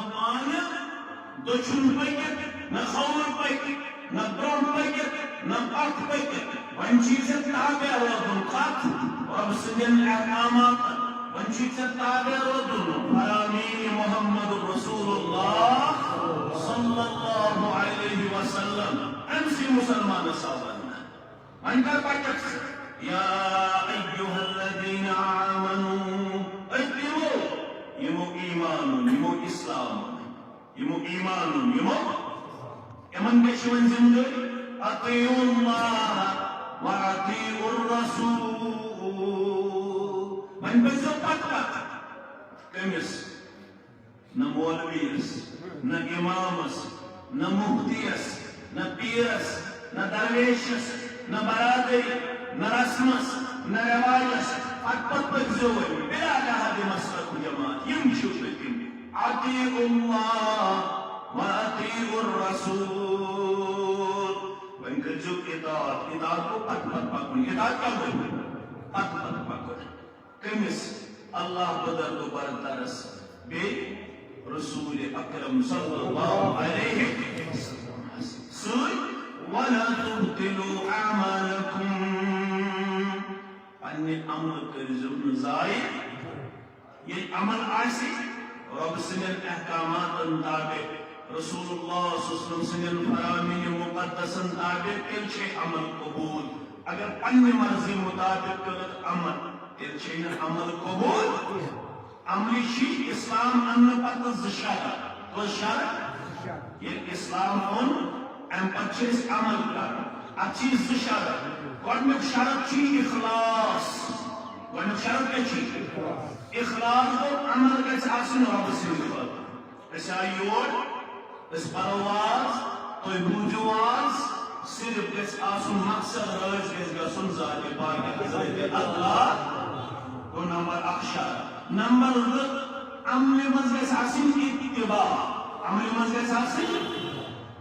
پانہ دچھن پکت نہ کھوور پکت نہ برون پکت نہ پتھ پکت ون چیز تابع روزن کت رب سندین احکامات ون چیز تابع روزن فرامین محمد رسول اللہ صلی اللہ علیہ وسلم امسی مسلمان صاحبان من کر پکت یا ایوہ الذین آمنوا اتبعوا یمو ایمان یمو اسلام یمو ایمان یمو امن کشون زندگی اطیعوا اللہ وَأَطِيعُوا الرَّسُولَ من بزو پت کمس نہ مولویس نہ امامس نہ مفتیس نہ پیرس نہ درویشس نہ برادری نہ رسمس نہ رواجس پت بزو بلا لحد مسلک جماعت یم چھو پکن اطیعوا اللہ وَأَطِيعُوا الرَّسُولَ وَإِن كَجُّ اطاعت کو پت پکن اطاعت کیا ہوئی پت پکن کمس اللہ بدر تو برترس بے رسول اکرم صلی اللہ علیہ وسلم سوئی وَلَا تُبْتِلُوا أَعْمَالَكُمْ پنی عمل کرزم ضائع یہ عمل آسی رب سنن احکامات تابع رسول اللہ صلی اللہ علیہ وسلم سنن فرامین مقدسن تابع تیل چھے عمل قبول اگر پنی مرضی مطابق کرت عمل تیل چھے عمل قبول عملی چھی اسلام ان پتہ زشارت تو شرط یہ اسلام ان ام پچھس عمل کر اچھی زشارت گوڑنک شرط چھی اخلاص گوڑنک شرط کیا چھی اخلاص تو عمل کیسے آسن رب سے خواہ اس آئیور اس پرواز توی بوجواز صرف کس آسن مقصد رج کس گسن ذات پاک حضرت اللہ کو نمبر اخشار نمبر دو عمل مزگس آسن اتباع عمل مزگس آسن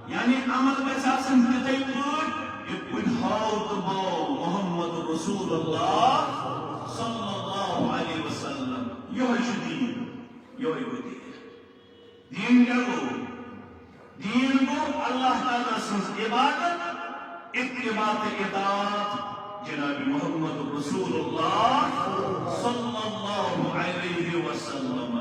یعنی عمل مزگس آسن تیتی پور it would hold the ball محمد رسول اللہ صلی اللہ علیہ وسلم یہ دین یہ دین کیا گو دین کو اللہ تعالیٰ سنس عبادت اتباع اطاعت جناب محمد رسول اللہ صلی اللہ علیہ وسلم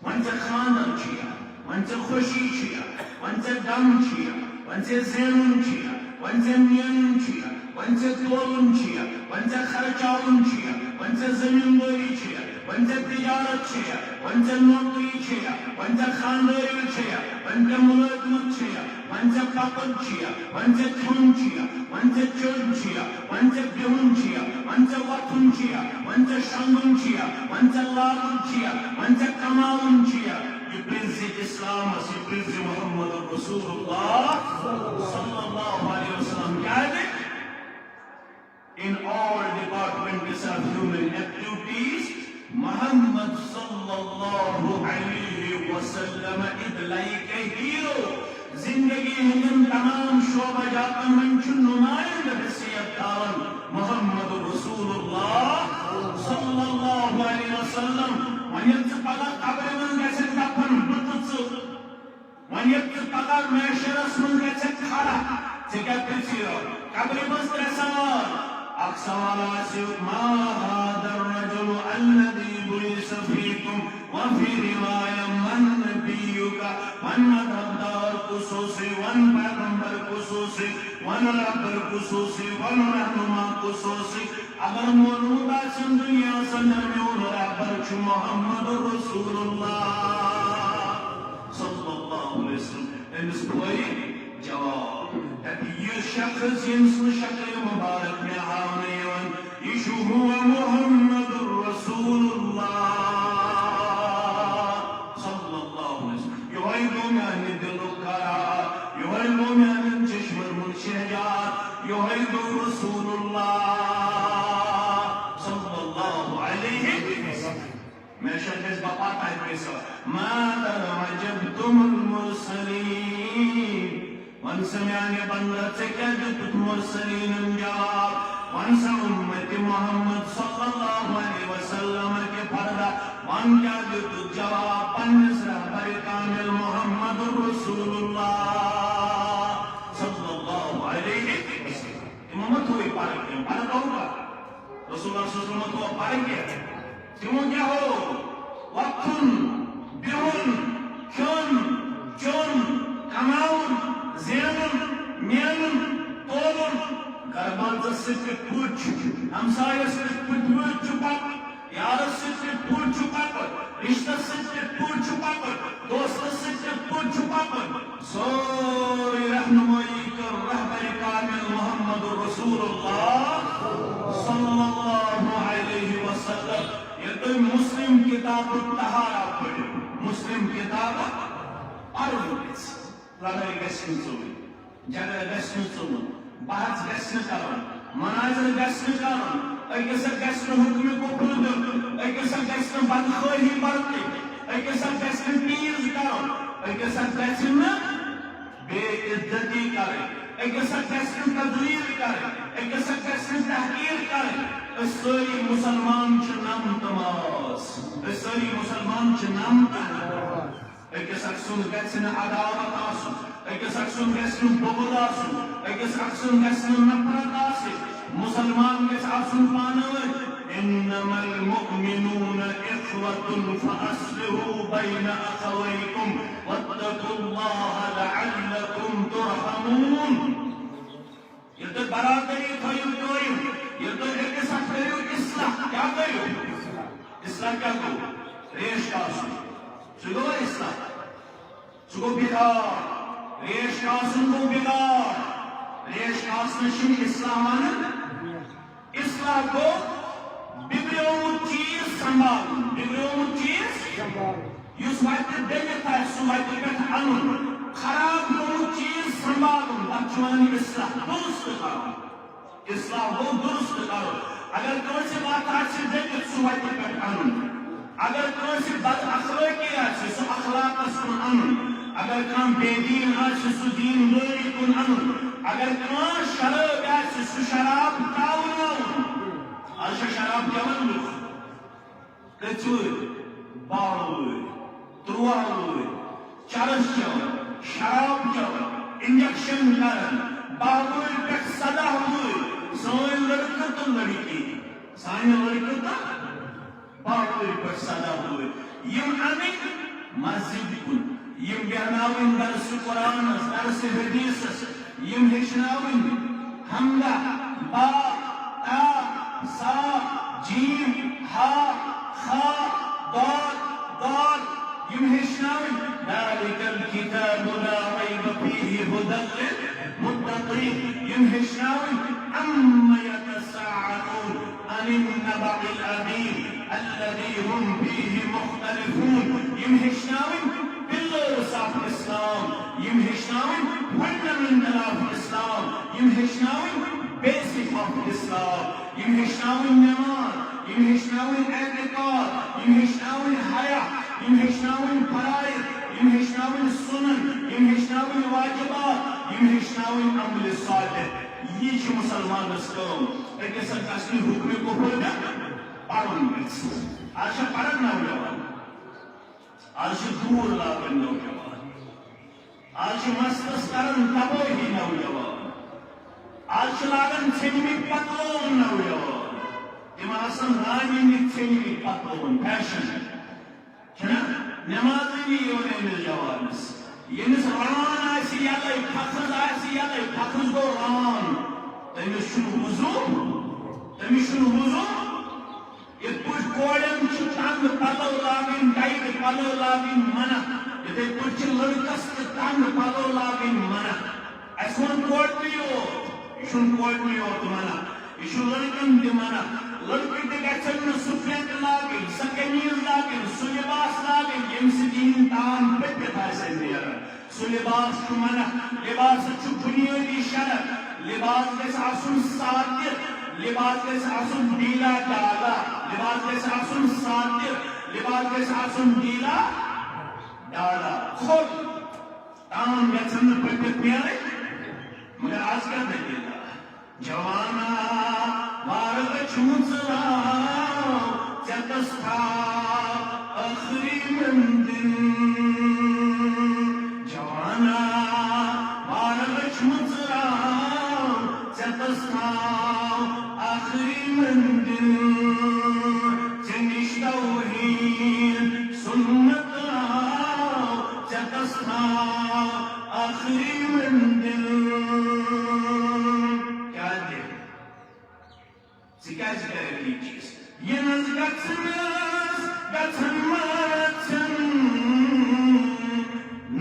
من سے خاندان چیا من سے خوشی چیا من سے دم چیا من سے زین چیا من سے مین چیا من سے تولن چیا من سے خرچاون چیا من سے زمینداری چیا من سے تجارت چیا من سے نوکری چیا من سے خانداری چیا من سے ملازمت چیا من سے پاپن چیا من سے کھون چیا من سے چون چیا من سے بیون چیا من سے وطن چیا من سے شنگن چیا من سے لاغن چیا من سے کماون چیا یہ پرنس اسلام اسی پرنس محمد رسول اللہ صلی اللہ علیہ وسلم کیا ہے in all departments of human activities Muhammad sallallahu alayhi wa sallam is like a hero زندگی ہمیں تمام شعبہ جاتن من چن نمائند حیثیت دارن محمد رسول اللہ صلی اللہ علیہ وسلم ونیت سے پگا قبر من گیسے کپن بطت سے ونیت سے پگا میشرس من گیسے کھڑا چکے پچھیرو قبر بس ترسوار اکسوال آسیو ما هذا الرجل الذي بعث فيكم وفي رواية من نبيك من مددار خصوصي ون پیغمبر خصوصی ون ربر خصوصی ون رہنما خصوصی اگر مولود آسن دنیا سندر میں ان ربر چھ محمد رسول اللہ صلی اللہ علیہ وسلم امس کوئی جواب یہ شخص انسان شکل مبارک میں آنے یہ ہوا محمد رسول اللہ صلی اللہ علیہ وسلم یہ مومن دل کرا یہ مومن چشم منشہجات یہ رسول اللہ صلی اللہ علیہ وسلم میں شخص باپاتا ہے پیسا ماذا عجبتم المرسلین وان سمعان بندت سکجت مرسلین جواب وان سا امت محمد صلی اللہ علیہ وسلم کے پردہ وان کیا جت جواب پنس رہبر کان Rasulullah sallallahu alaihi wasallam. Imam tu ibarat pada kau Rasulullah sallallahu tu paling dia. Cuma jauh waktun birun kun jun kamaun zinun mianun tolun garbanza sıkı puç hamsaya sıkı puç çupak yara sıkı puç çupak rişta sıkı puç çupak dosta sıkı puç çupak soy rahnumayı kar rahberi kamil Muhammedur Resulullah sallallahu aleyhi ve sellem یہ مسلم کتاب تہارا پڑھو مسلم کتاب پڑھو لڑائی گژھن ژوٗرِ جگہ گژھن ژوٗر بحث گژھن کرُن مناظر گژھن کرُن أکِس گژھن حکمِ کفر دیُن أکِس گژھن بدخٲہی برتٕنۍ أکِس گژھن تیز کرُن أکِس گژھن نہٕ بے عزتی کرٕنۍ أکِس گژھن تدلیل کرٕنۍ أکِس گژھن تحقیٖر کرٕنۍ سٲری مسلمان چھِ نمتماز سٲری مسلمان چھِ نمتماز أکِس اکھ سُنٛد گژھِ نہٕ عداوت آسُن أکِس اکھ سُنٛد گژھِ نہٕ بغض آسُن أکِس اکھ سُنٛد گژھِ نہٕ نفرت آسٕنۍ مسلمان گژھِ آسُن پانہٕ ؤنۍ إنما المؤمنون إخوة فأصلحوا بين أخويكم واتقوا الله لعلكم ترحمون یہ تو برادری تھٲیِو قٲیِم یہ تو أکِس اکھ کٔرِو اصلاح کیٛاہ کٔرِو اصلاح کیٛاہ گوٚو ریش کاسُن سُہ گوٚوا اصلاح سُہ گوٚو بِگاڑ ریش کاسُن گوٚو بِگاڑ ریش کاسنہٕ چھِنہٕ اصلاح وَنان اصلاح گوٚو بِگڑیومُت چیٖز سنٛبھالُن بِگڑیومُت چیٖز یُس وَتہِ ڈٔلِتھ آسہِ سُہ وَتہِ پٮ۪ٹھ اَنُن خراب گوٚمُت چیٖز سنٛبھالُن تَتھ چھِ وَنان اصلاح درست کرُن اصلاح گوٚو درست کرُن اگر کٲنٛسہِ وَتھ آسہِ ڈٔلِتھ سُہ وَتہِ پٮ۪ٹھ اَنُن اگر کٲنٛسہِ بد اخلٲقی آسہِ سُہ اخلاقس کُن اَنُن اگر کانٛہہ بے دیٖن آسہِ سُہ دیٖندٲری کُن اَنُن اگر کانٛہہ شرٲبۍ آسہِ سُہ شراب ترٛاوناوُن آز چھا شراب چٮ۪وان لُکھ کٔژوٕرۍ باہہ وٕہٕرۍ 13 وٕہٕرۍ چرس چٮ۪وان شراب چٮ۪وان انجیکشن کران 12 وٕہٕرۍ پٮ۪ٹھ 17 وٕہٕرۍ سٲنۍ لڑکہٕ تہٕ لڑکی سانہِ لڑکہٕ تہٕ 12 وٕہٕرۍ پٮ۪ٹھ 17 وٕہٕرۍ یِم اَنٕنۍ مسجد کُن یِم بیٚہناوٕنۍ درسہِ قرآنس درسہِ حدیثس یِم ہیٚچھناوٕنۍ حمدہ با تا سا جیم ہا خا ضاد ضاد يم هشناوي ذلك الكتاب لا ريب فيه هدى للمتقين يم هشناوي عما يتساءلون عن النبأ العظيم الذي هم فيه مختلفون يم هشناوي pillars of Islam يم هشناوي fundamental of Islam يم هشناوي basic of Islam يم هشناوي نماز يم هشناوي اعتقاد يم هشناوي حياة يم هشناوي فرائض يم هشناوي السنن يم هشناوي واجبات يم هشناوي عمل صالح یہ چھُ مسلمانس کٲم أکِس اکھ اصلی حکمِ کفر پرُن گژھِ آز چھا پران نوجوان آز چھِ دوٗر لاگان نوجوان آز چھِ مستس کران تبٲہی نوجوان آز چھِ لاگان ژھیٚنمٕتۍ پتلون نوجوان تِم آسان رانمٕتۍ ژھیٚنمٕتۍ پتلون فیشن چھُنہ نٮ۪مازٕے یِوان أمِس جوانس ییٚمِس ران آسہِ یَلے فخٕر آسہِ یَلے فخٕر گوٚو ران تٔمِس چھُنہٕ وضوٗ تٔمِس چھُنہٕ وضوٗ یِتھ پٲٹھۍ کورٮ۪ن چھِ تنگ پلو لاگٕنۍ ٹایٹ پلو لاگٕنۍ منع یِتھے پٲٹھۍ چھِ لڑکس تہِ تنگ پلو لاگٕنۍ منع اَسہِ ووٚن کورنٕے یوت یہِ چھُنہٕ کورنٕے یوت منع یہِ چھُ لڑکن تہِ منع لڑکہٕ تہِ گژھن نہٕ سُہ پینٹ لاگٕنۍ سۄ قمیٖض لاگٕنۍ سُہ لباس لاگٕنۍ ییٚمہِ سۭتۍ یِہِنٛدۍ تان پٔپِتھ آسن نیران سُہ لباس چھُ منع لباسس چھُ بُنیٲدی شرط لباس گژھِ آسُن ساتِر لباس گژھِ آسُن ڈیٖلا ڈالا لباس گژھِ آسُن ساتِر لباس گژھِ آسُن ڈیٖلا ڈالا کھوٚت تان گژھن نہٕ پٔپِتھ نیرٕنۍ مگر آز کیٛاہ دٔلیٖلا جوانا وارٕ چھُمٕژ ژےٚ کٔژ تھاو ٲخری منزِل جوانا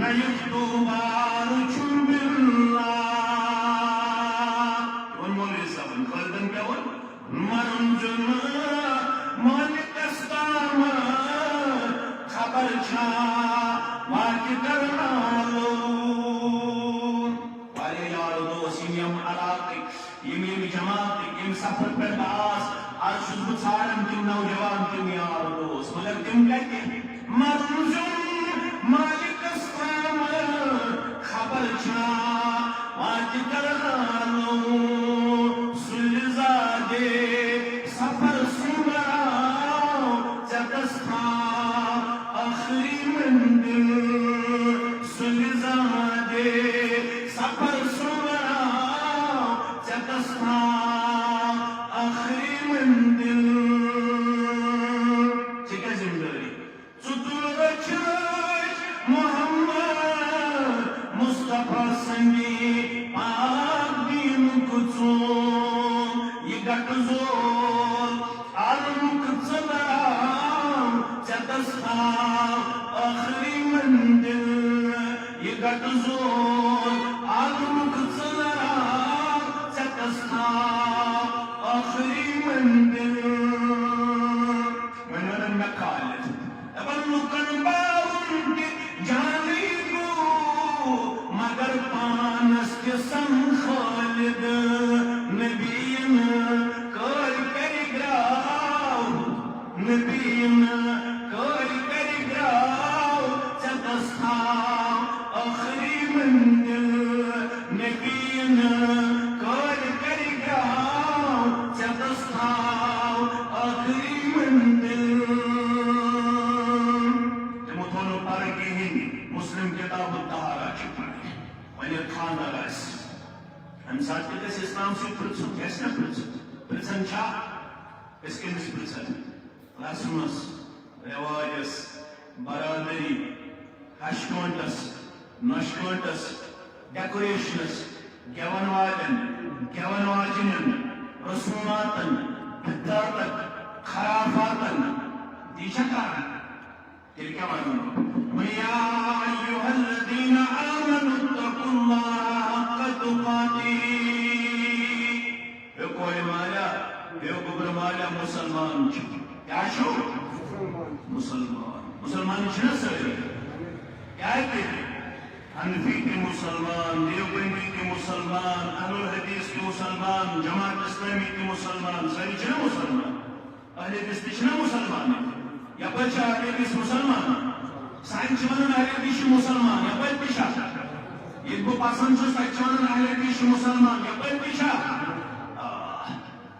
يفتوبار بالله والمولى صاحب خالدن كون مرنجن مالك استام خبر چھا واقع کرنالو وارے یار دوست یم علاقے یم جماعت یم سفر پر آس آج بچارن تم نوجوان تم یار دوست مگر تم کہتے مرنجن مالک استام خبر چھا واقع کرنالو سلزادے سفر سمراو جدستا آخری مندل سلزادے سفر سمراو جدستا آخری مندل چکا زمداری چطور بچاش محمد مصطفیٰ سنگی پاک دین کچون یہ گٹ زول عالم کچلام چتستا آخری مندل یہ گٹ زول عالم کچلام چتستا آخری مندل ونرن مکالت ابن لکن باون کے جانی کو مگر پانس کے سن خالد نبیین کر گراو نبیین کر گراو چتستا آخری مندل نبیین کر گراو چتستا آخری مندل تمو دونوں پارے کی ہی مسلم کتاب الطہارہ چھپائی ونی خاندار اس ہم ساتھ کے اس اسلام سے پرچھن کیسے پرچھن چھا اس کے مس پرچھن رسمس رواجس برادری ہشکونٹس نشکونٹس ڈیکوریشنس گیون والن گیون واجنن رسوماتن بدعتن خرافاتن دیچا کارن تل کیا معلوم یا ایوہ الذین آمنوا اتقوا اللہ حق تقاته کوئی مالا گبر مالا مسلمان کیا شو مسلمان چھنا سوئے کیا ہے حنفی کے مسلمان دیوبندی کے مسلمان اہل الحدیث کے مسلمان جماعت اسلامی کے مسلمان ساری چھنا مسلمان اہل حدیث چھنا مسلمان یا بچہ اہل حدیث مسلمان سائن چھوانن اہل حدیث مسلمان یا بچ پیشا یہ کو پاسن چھو سائن چھوانن اہل حدیث مسلمان یا بچ پیشا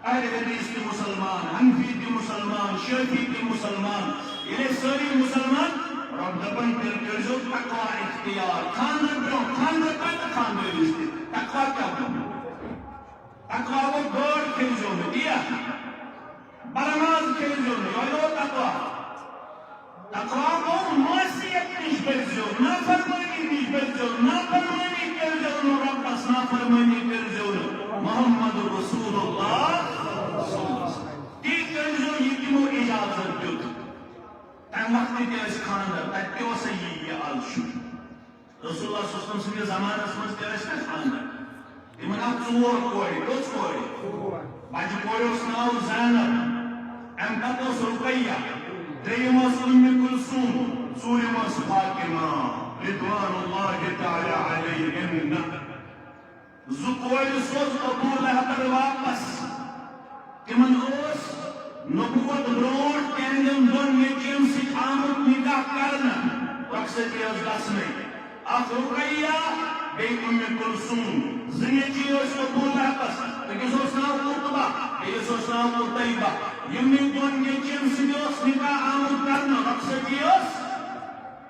اہل حدیث کے مسلمان حنفی کے مسلمان شافعی کے مسلمان یہ ساری مسلمان رب دبن پر کرزو تقوی اختیار خاندر برو خاندر پاتا خاندر رشتے تقوی کیا برو تقوی وہ گوڑ کرزو میں دیا برناز کرزو میں یہ تقوی تقوی وہ معصیت نیش برزو نافرمانی نیش برزو نافرمانی کرزو رب اس نافرمانی کرزو محمد رسول اللہ تی کرزو یہ تیمو اجازت دیت تم وقت تی اس خاندر تک اس یہ آلشو رسول اللہ صلی اللہ علیہ وسلم سنگے زمانہ اسمز تی اس خاندر تیمن آپ چور کوئی دوچ کوئی باجی کوئی اس ناو زینب ام تک اس رقیہ دریم اس کلثوم سوریم اس فاطمہ رضوان اللہ تعالی علیہن زکوئی سوز ابو لہب واپس تمن اس نبوت برونٹ تہندین دون نیچیم سے آمد نکاح کرنا مقصد یہ گژھنے اخ رقیہ بیٚیہِ کلثوم زنیچی اس ابو لہبس أکِس اوس ناو قرطبہ بیٚیِس اوس ناو قطیبہ یمنٕے دون نیچیم سۭتۍ اوس نکاح آمد کرنا مقصد یہ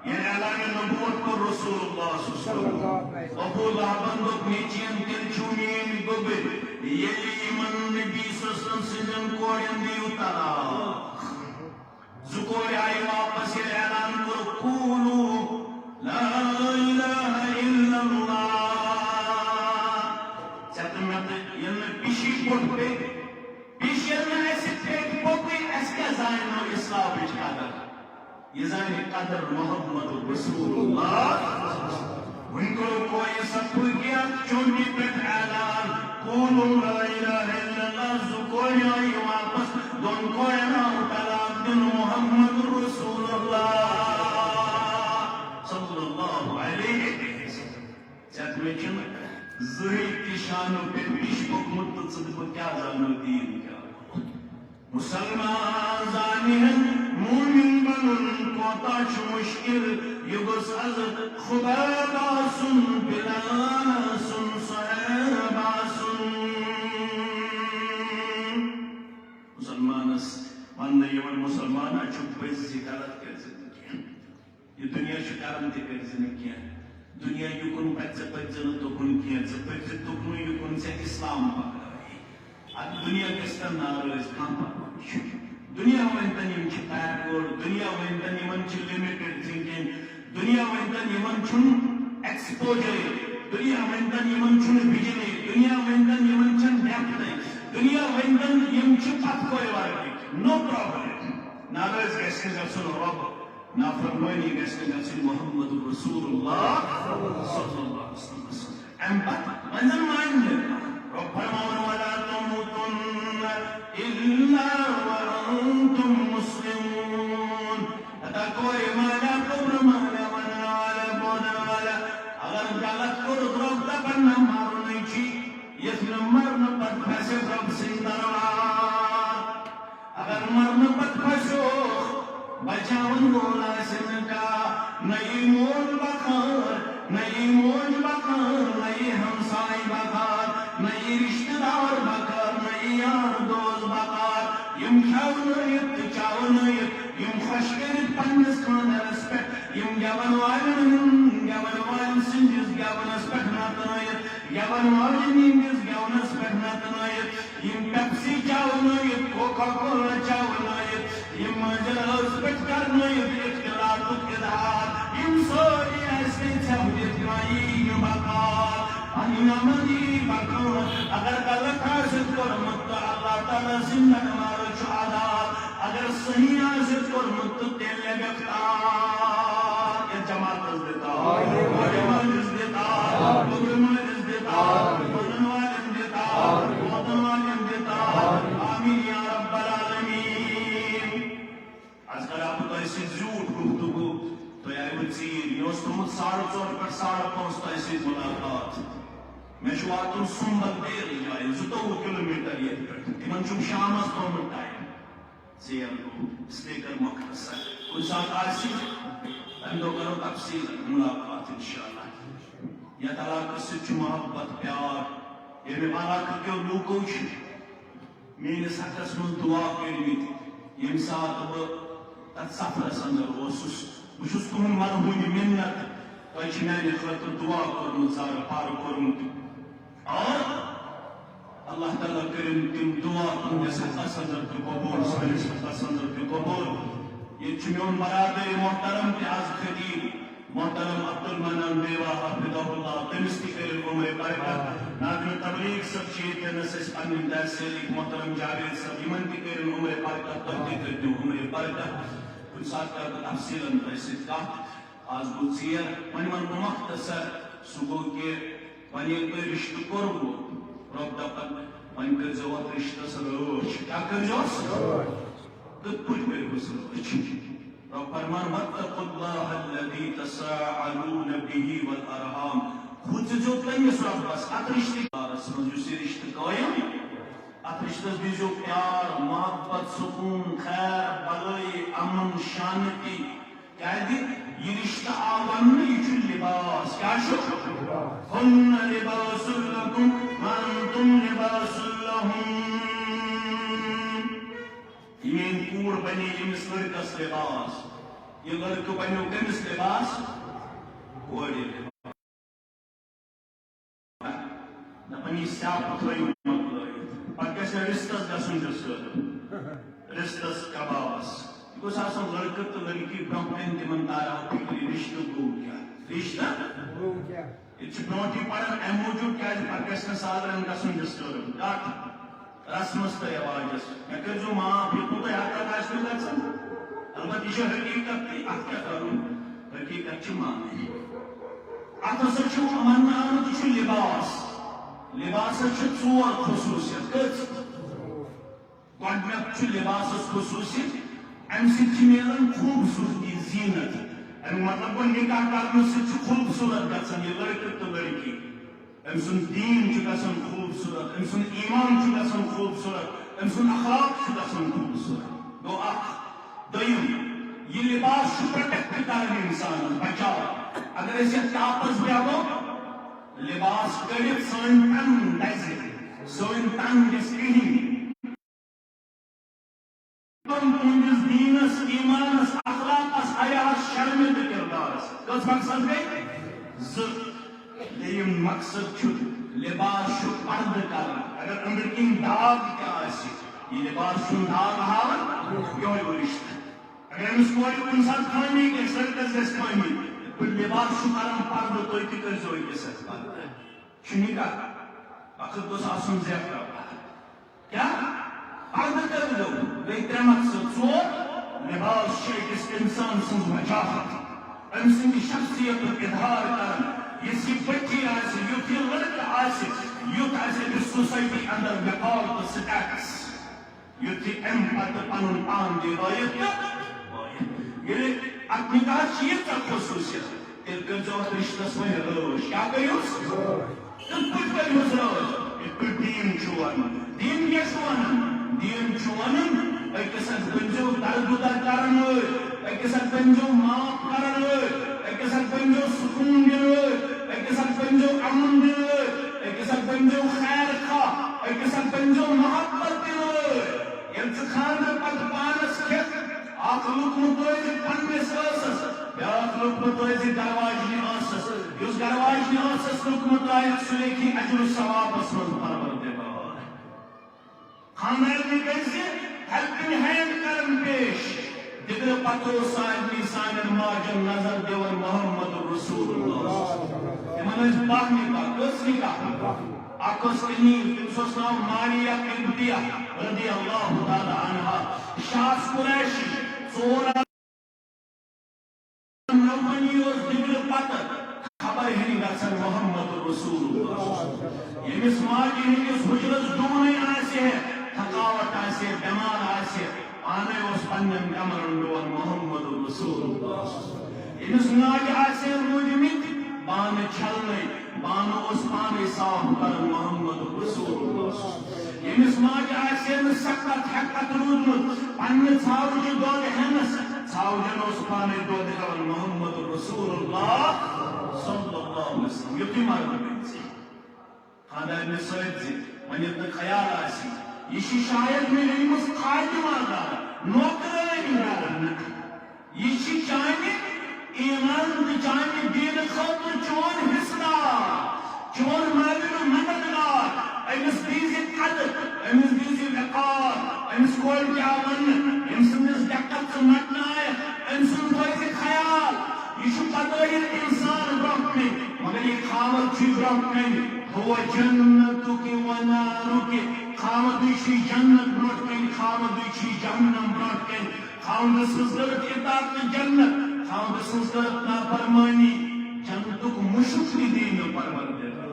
یعنی اعلان نبوت کو رسول اللہ صلی اللہ علیہ وسلم ابو لہبن دوٚپ نیچین تیٚلہِ چھُو میٛٲنۍ گوٚبٕرۍ ییٚلہِ یِمن نبی صلی اللہ علیہ وسلم سٕنٛدٮ۪ن کورٮ۪ن دِیِو طلاق زٕ کورِ آیہِ واپس ییٚلہِ اعلان کوٚر قولوا لا إله إلا الله ژےٚ تہٕ مےٚ تہٕ ییٚلہِ نہٕ پِشی پوٚٹ پیٚیہِ پِش ییٚلہِ نہٕ اَسہِ پیٚٹھۍ پوٚکُے اَسہِ کیٛاہ زانہِ نہٕ اِسلامٕچ قدر یہ زانہِ قدر محمد محمد رسول اللہ ان کو کوئی سب کیا چونٹی پہ اعلان قولوا لا الہ الا اللہ زکوئی آئی واپس دون کوئی نام طلاق دن محمد رسول اللہ صلی اللہ علیہ وسلم چاہت میں چن زہید کی شانوں پہ پیش حکمت تصدق کیا جانو دین کیا مسلمان زانین مومن بنن کوتا چھ مشکل یگس از خدا باسن بلان سن صحیح باسن مسلمانس ون یمن مسلمانا چھ پزی غلط کر زندگی یہ دنیا شکارم تے کر زندگی دنیا یکن پچ پچن تکن کی پچ تکن یکن سے اسلام پکڑائی اب دنیا کس کا ناراض کام پکڑ دنیا ونتن یم چھ بیکورڈ دنیا ونتن یمن چھ لمیٹڈ تھنکنگ دنیا ونتن یمن چھن ایکسپوجر دنیا ونتن یمن چھن بجلی دنیا ونتن یمن چھن ڈیپتھ دنیا ونتن یم چھ پتھ کوئی وارد نو پرابلم ناراض گژھن گژھن رب نافرمانی گژھن گژھن محمد رسول اللہ صلی اللہ علیہ وسلم ام پتہ وزن مان رب فرماون ولا تموتن الا وانتم مسلمون اتا کوئی مالا قبر مالا منالا بونالا اگر غلط کر رب دپن مارنے چی یتن مرن پت پھسے رب سندروا اگر مرن پت پھسو بچاون بولا سن کا نئی مول بخار نئی موج بخار نئی ہمسائی بخار نئی رشتہ دار بخار نئی یار دوست بخار یم کھاونایت چاونایت یم خوش کرت پنس خاندانس پہ یم گیون والن سندس گیونس پہ ناتنایت گیون والن ہندس گیونس پہ ناتنایت یم پیپسی چاونایت کوکا کولا چاونایت یم مجلس پہ کرنایت اختلاط اظہار یم سوری ایسے چاویت گائی بخار انامدی بخار اگر غلط حاصل کرمت تو اللہ تعالیٰ زندہ مارو عذاب اگر صحیح حاصل کرمت تو تیل گفتار یہ جماعت دیتا مجلس دیتا مجلس دیتا مدن والن دیتا مدن والن دیتا آمین یا رب العالمین آج کل آپ تو ایسی زیوٹ گفتگو تو یا وزیر یہ اس تمت 4:30 پر 5:30 تو ایسی ملاقات میں شواتن سنبل دیر جائے 2 کلومیٹر یہ پر تمن چم شامس تمن ٹائم زیر کو سپیکر مختصر کچھ ساتھ آسی ہم دو کرو تفصیل ملاقات انشاءاللہ یا طلاق سچ محبت پیار یہ میں علاقہ کیوں لوکوش میرے ساتھ من دعا کرنی تھی یم ساتھ وہ تت سفرس اندر اوسس بہت تہن مرہونی منت تہ میانہ خاطر دعا کورمت زار پار کورمت اور اللہ تعالیٰ کرن تم دعا تہندس حقس اندر تہ قبول سٲنِس حقس اندر تہ قبول یہ میون برادر محترم تہ آز خطیب محترم عبدالمنان بیوا حافظہ اللہ تمس تہ کرن عمر برکت ناظرین تبلیغ سب چیتنس اس پنن درس محترم جاوید صاحب یمن تہ کرن عمر برکت تہ تہ کرن عمر برکت کچھ ساتھ کر تفصیلاً تیسید کات آج گو ژیر ون مختصر سہ گو کہ ون یل تہ رشتہ کورمو رب دپن ون کرزو ات رشتس رٲچھ کیا کرزوس کت پٲٹھۍ کٔرۍہوس رٲچھ رب فرمان واتقوا اللہ الذی تساءلون به والارحام کھوژزیو تٔمِس رۄبس اتھ رشتہٕ کارس منٛز یُس یہِ رشتہٕ قٲیِم اتھ رشتس دیزیو پیار محبت سکون خیر بلائی امن شانتی کیا یہ رشتہ آون یہ چھو لباس کیا چھو ہن لباس لکم وانتم لباس لہم یہ کور بنی یمس لڑکس لباس یہ لڑکہ بنیو کمس لباس کوڑی لباس نپنی سیاپ تھوئی پتہ گژھِ رشتس گژھُن تہِ رشتس کبابس یہ گوٚژھ آسُن لڑکہٕ تہٕ لڑکی برونٛہہ کَنہِ تِمن تاران فِکرِ رشتہٕ گوٚو کیٛاہ رشتہٕ یہ چھُ برونٛٹھٕے پران امہِ موٗجوٗب کیٛازِ پتہٕ گژھِ نہٕ سادرن گژھُن ڈسٹٲرٕب کتھ رسمس تہٕ رٮ۪واجس مےٚ کٔرۍزیو معاف یوٚتنہٕ تۄہہِ حد تک آسہِ نہٕ گژھان البتہ یہ چھِ حقیٖقت تہِ اتھ کیٛاہ کرُن حقیقت چھ معنی ات ہسا چھ وننہ آمت چھ لباس لباس چھ ژور خصوصیت کٔژ گۄڈنیُک چھ لباسس خصوصیت امہ سۭتۍ چھ میلان خوبصورتی زینت امیُک مطلب گوٚو نکاح کرنہٕ سۭتۍ چھ خوبصورت گژھان یہ لڑکہٕ تہٕ لڑکی أمۍ سُنٛد دیٖن چھُ گژھان خوٗبصوٗرت أمۍ سُنٛد ایٖمان چھُ گژھان خوٗبصوٗرت أمۍ سُنٛد اخلاق چھُ گژھان خوٗبصوٗرت گوٚو اکھ دوٚیِم یہِ لباس چھُ پروٹیکٹ کران اِنسانس بچاوان اگر أسۍ یتھ تاپس بیہمو لباس کٔڑِتھ سٲنۍ تن دزِ سٲنۍ تن گژھِ کِہیٖنۍ تُہنٛدِس دیٖنس ایٖمانس اخلاقس حیاہس شرمہِ تہٕ کردارس کٔژ مقصد گٔے زٕ دوٚیِم مقصد چھُ لباس چھُ پردٕ کران اگر أنٛدرۍ کِنۍ داغ تہِ آسہِ یہِ لباس چھُنہٕ داغ ہاوان یِہوے گوٚو رِشتہٕ اگر أمِس کورِ کُنہِ ساتہٕ خٲمی گژھِ لڑکس گژھِ خٲمی یِتھ پٲٹھۍ لباس چھُ کران پردٕ تُہۍ تہِ کٔرۍزیو أکِس اَتھِ پردٕ چھُ نکاح وقت گوٚژھ آسُن زیفرا کیٛاہ پردٕ کٔرۍزیو گٔے ترٛےٚ مقصد ژور لباس چھُ أکِس اِنسان سٕنٛز وجاہت أمۍ سٕنٛدِ شخصیتُک اِظہار کران یُس یہِ بٔچی آسہِ یُتھ یہِ لڑکہٕ آسہِ یُتھ آسہِ أکِس سوسایٹی اندر وقار تہٕ سٹیٹس یُتھ یہِ امہِ پتہٕ پنُن پان دِ ہٲیِتھ تہٕ ییٚلہِ اتھ نکاحس چھِ ییٖژاہ خصوٗصیت تیٚلہِ کٔرۍزیو اتھ رشتس وۄنۍ رٲچھ کیٛاہ کٔرۍہوٗس تِتھ پٲٹھۍ کٔرۍہوٗس رٲچھ یِتھ پٲٹھۍ دیٖن چھُ ونان دیٖن کیٛاہ چھُ ونان دیٖن چھُ ونان أکِس اکھ بٔنۍزیو درگُدر کرن وٲلۍ أکِس اکھ بٔنۍزیو معاف کرن وٲلۍ أکِس اکھ بٔنۍزیو سکوٗن دِنہٕ وٲلۍ أکِس اکھ بٔنۍزیو امُن دِنہٕ وٲلۍ أکِس اکھ بٔنۍزیو خیر خواہ أکِس اکھ بٔنۍزیو محبت دِنہٕ وٲلۍ ییٚلہِ ژٕ خانٛدر پتہٕ پانس کھٮ۪تھ اکھ لوٚگمُت روزِ پننِس ٲسس بیٛاکھ لوٚگمُت روزِ گرواجنہِ ٲسس یُس گرواجنہِ ٲسس لوٚگمُت آسہِ سُہ لیکھِ اجر و ثوابس منٛز پروردگار خانٛدارنہِ گژھِ ہیلپنگ ہینڈ کرن پیش دِگرٕ پتہٕ اوس سارنٕے سانٮ۪ن ماجن نظر دِوان محمد رسول اللہ تِمن ٲسۍ باہ نکاح کٔژ نکاح اکھ ٲس أمیٖر تٔمِس اوس ناو ماریہ قبطیہ رضی اللہ تعالیٰ عنہا شاس قریشی ژور نومنی اوس دِگرٕ پتہٕ خبر ہینہِ گژھان محمد رسول اللہ ییٚمِس ماجہِ ہٕنٛدِس حُجرس ڈوٗنٕے آسہِ ہے تھکاوٹ آسہِ ہے بٮ۪مار آسہِ پانے اوس پننٮ۪ن کمرن ڈوان محمد رسول اللہ ییٚمِس ناجہِ آسہِ ہے روٗدمٕتۍ بانہٕ چھلنے بانہٕ اوس پانے صاف کران محمد رسول اللہ ییٚمِس ماجہِ آسہِ ہے نہٕ سخت ہٮ۪کتھ روٗدمُت پننہِ ژھاوجہِ دۄد ہٮ۪نس ژھاوجن اوس پانے دۄد ہٮ۪وان محمد رسول اللہ صلی اللہ علیہ وسلم یُتھُے مرد گٔژھِ خانٛدارنہِ سۭتۍ زِ وۄنۍ ییٚلہِ نہٕ خیال آسہِ یہ شاید میلیمٕژ خادمہ دار نوکرٲنۍ گرن یہ چانہِ ایمان تہٕ چانہِ دیٖنہٕ خٲطرٕ چون حصہٕ دار چون معاون مددگار أمِس دیٖزِ قدر أمِس دیٖزِ وقار أمِس کورِ کیٛاہ وَننہٕ أمۍ سٕنٛدِس دٮ۪کَت ژٕ مٹنایَکھ أمۍ سُنٛد تھٲیزِ خیال یہ چھُ پتٲیِر اِنسان برٛونٛہہ کَنہِ مگر یہِ خاوَت چھُ برٛونٛہہ کَنہِ هو جنتُک ونارُک خامدٕے چھُے جنت برٛونٛٹھ کَنہِ خامدٕے چھُے جہنم برٛونٛٹھ کَنہِ خاوندٕ سٕنٛز کٔرٕکھ اطاعت تہٕ جنت خاوندٕ سٕنٛز کٔرٕکھ نافرمٲنی جنتُک مُشُک تہِ دی نہٕ پروردگار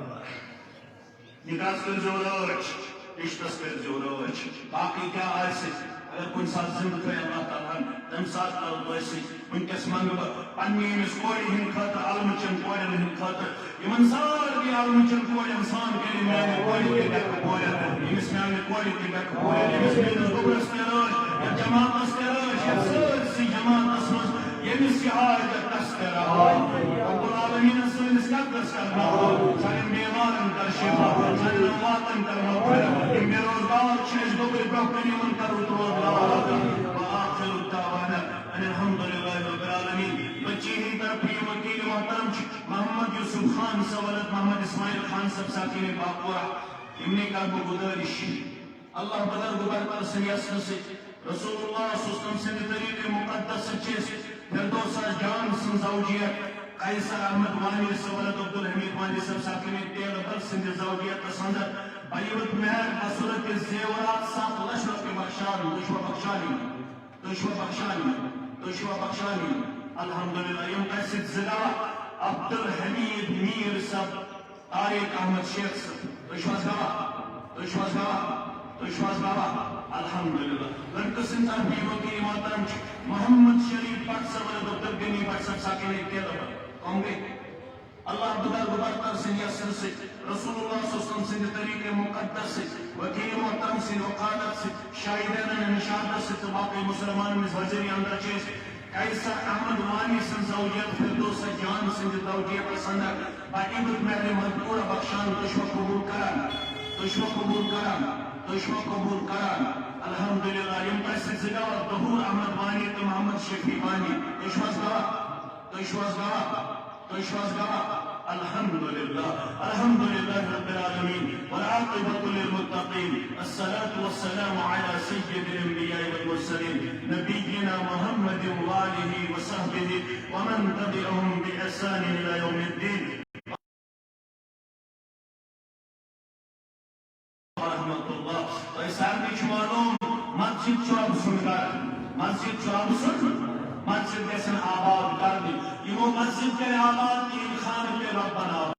نکاحس کٔرۍزیو رٲچھ رشتس کٔرۍزیو رٲچھ باقٕے کیٛاہ آسہِ اگر کُنہِ ساتہٕ زِندٕ تھٲے اللہ تعالیٰ ہن تَمہِ ساتہٕ کرو تۄہہِ سۭتۍ وٕنکٮ۪س منٛگہٕ بہٕ پننہِ أمِس کورِ ہٕنٛدِ خٲطرٕ علمٕچن کورٮ۪ن ہٕنٛدِ خٲطرٕ یِمن سارنٕے علمٕچن کورٮ۪ن سان کٔرِو میانہِ کورِ تہِ بٮ۪کہٕ کورٮ۪ن ییٚمِس میانہِ کورِ تہِ بٮ۪کہٕ کورٮ۪ن ییٚمِس میٲنِس گوٚبرس تہِ رٲچھ یتھ جماعتس تہِ رٲچھ یتھ سٲرسٕے جماعتس منٛز ییٚمِس یہِ حاجت تس تہِ رہا رب العالمیٖنس سٲنِس قدرس کرناو سانٮ۪ن بیمارن کر شفا سانٮ۪ن امواتن کر مغفرت یِم بے روزگار چھِ أسۍ گوٚبٕرۍ برٛونٛہہ کَنہِ یِمن کر روزگار وآخر دعوانا ان الحمد لله رب العالمين بچی ہٕنٛدِ طرفہٕ یِم وکیل محترم چھِ محمد یوسف خان سوالت محمد اسماعیل خان صاحب ساکِنہِ باپورہ یِمنٕے کر بہٕ گُزٲرِش اللہ بدر گُبر سٕنٛدِ یژھنہٕ سۭتۍ رسول اللہ صلی اللہ علیہ وسلم سٕنٛدِ طریٖقہٕ مُقدس سۭتۍ چھِ أسۍ فردوسا جان سٕنٛز زوجیت قیصر احمد وانی سوالت عبدالحمید وانی صاحب ساکِنہِ تیلہٕ بل سٕنٛدِ زوجیتس اندر بایوت مہر بصورت زیورات 7 لچھ رۄپیہِ بخشان تُہۍ چھُوا بخشانی تُہۍ چھُوا بخشانی تُہۍ چھُوا بخشانی الحمدللہ یم تسی زگا عبد الحمید میر صاحب طارق احمد شیخ صاحب تشواز گوا الحمدللہ لڑکہ سن تربی وکیل محترم محمد شریف بٹ صاحب ڈاکٹر گنی بٹ صاحب ساکن تیل کون گئی اللہ برتر سن یسر سے رسول اللہ صلی اللہ علیہ وسلم سن طریق مقدس سے وکیل محترم سن وقالت سے شاہدین نشادت سے باقی مسلمان میں وزیر اندر چیز قیصر احمد وانی سن زوجیت فردوس جان سن توجیہ پسندر باقی بک میرے مذکور بخشان دشو قبول کران الحمدللہ یم تسی زگاوہ ظہور احمد وانی تو محمد شفیع وانی تشواز گوا الحمدللہ رب العالمین والعاقبۃ للمتقین الصلاة والسلام علی سید الانبیاء والمرسلین نبینا محمد وآلہ وصحبہ ومن تبعهم بإحسان الى یوم الدین ورحمۃ اللہ. تو اس آدمی معلوم مسجد چوب سنگار مسجد چوب سن مسجد گژھن آباد کرنی یمو مسجد کرے آباد تین خان پہ رب بناو